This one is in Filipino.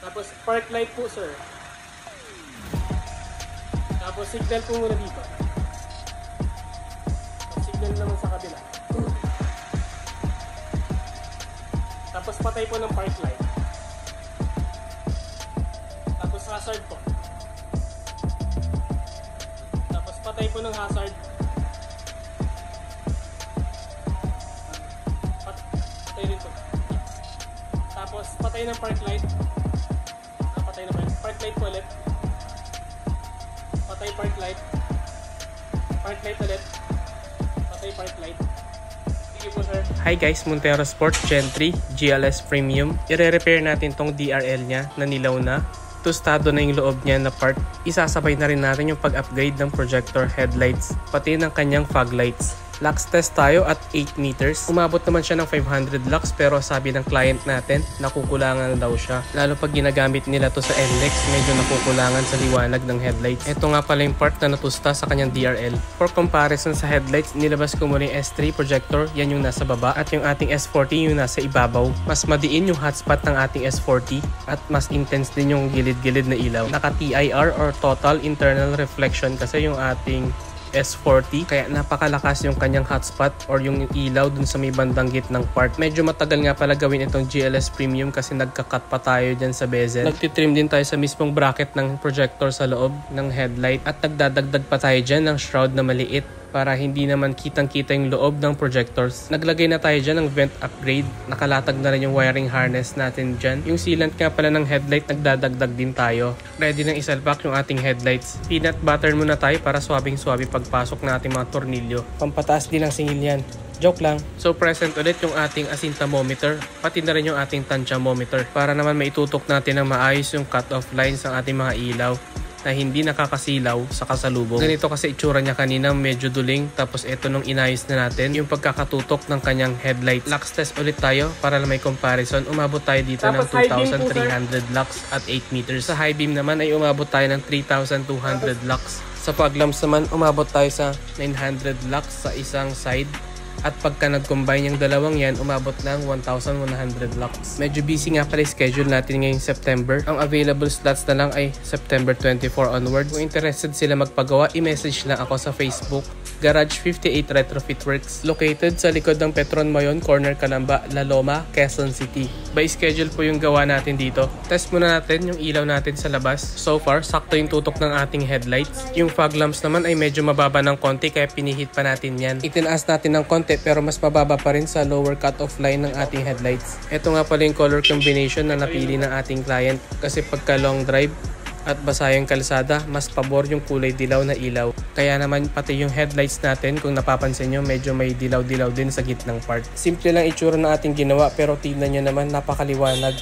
Tapos park light po sir. Tapos signal po muna dito. Signal naman sa kabila. Tapos patay po ng park light. Tapos hazard po. Tapos patay po ng hazard. Patay rin po. Tapos patay ng park light. Patay na park light po ulit. Patay park light. Park light ulit. Patay park light. Sige po sir. Hi guys, Montero Sport Gen 3 GLS Premium. I-repair natin tong DRL nya na nilaw na. Tostado na yung loob niya na part. Isasabay na rin natin yung pag-upgrade ng projector headlights, pati ng kanyang fog lights. Lux test tayo at 8 meters. Umabot naman siya ng 500 lux pero sabi ng client natin, nakukulangan daw siya. Lalo pag ginagamit nila to sa NLEX, medyo nakukulangan sa liwanag ng headlights. Ito nga pala yung part na natusta sa kanyang DRL. For comparison sa headlights, nilabas ko muna yung S3 projector, yan yung nasa baba, at yung ating S40 yung nasa ibabaw. Mas madiin yung hotspot ng ating S40 at mas intense din yung gilid-gilid na ilaw. Naka TIR or Total Internal Reflection kasi yung ating S40, kaya napakalakas yung kanyang hotspot or yung ilaw dun sa may bandang gitnang part. Medyo matagal nga pala gawin itong GLS Premium kasi nagka-cut pa tayo dyan sa bezel. Nagtitrim din tayo sa mismong bracket ng projector sa loob ng headlight at nagdadagdag pa tayo dyan ng shroud na maliit para hindi naman kitang-kita yung loob ng projectors. Naglagay na tayo dyan ng vent upgrade. Nakalatag na rin yung wiring harness natin dyan. Yung sealant nga pala ng headlight, nagdadagdag din tayo. Ready nang isalpak yung ating headlights. Peanut butter muna tayo para swabing-swabe pagpasok na ating mga tornilyo. Pampataas din ang singil yan. Joke lang. So present ulit yung ating asintamometer, pati na rin yung ating tansyamometer para naman maitutok natin ng maayos yung cut-off lines ng ating mga ilaw na hindi nakakasilaw sa kasalubong. Ganito kasi itsura niya kanina, medyo duling. Tapos ito nung inayos na natin, yung pagkakatutok ng kanyang headlight. Lux test ulit tayo para na may comparison. Umabot tayo dito ng 2,300 lux at 8 meters. Sa high beam naman ay umabot tayo ng 3,200 lux. Sa fog lamps naman, umabot tayo sa 900 lux sa isang side. At pagka nag-combine yung dalawang yan, umabot ng 1,100 lux. Medyo busy nga pala schedule natin ngayong September. Ang available slots na lang ay September 24 onward. Kung interested sila magpagawa, i-message lang ako sa Facebook. Garage 58 Retrofit Works. Located sa likod ng Petron Mayon, corner Calamba, La Loma, Quezon City. By schedule po yung gawa natin dito. Test muna natin yung ilaw natin sa labas. So far, sakto yung tutok ng ating headlights. Yung fog lamps naman ay medyo mababa ng konti kaya pinihit pa natin yan. Itinaas natin ng konti pero mas mababa pa rin sa lower cut-off line ng ating headlights. Ito nga pala yung color combination na napili ng ating client kasi pagka long drive at basa yung kalsada, mas pabor yung kulay dilaw na ilaw. Kaya naman pati yung headlights natin, kung napapansin nyo, medyo may dilaw-dilaw din sa gitnang part. Simple lang itsura ng ating ginawa pero tignan nyo naman, napakaliwanag.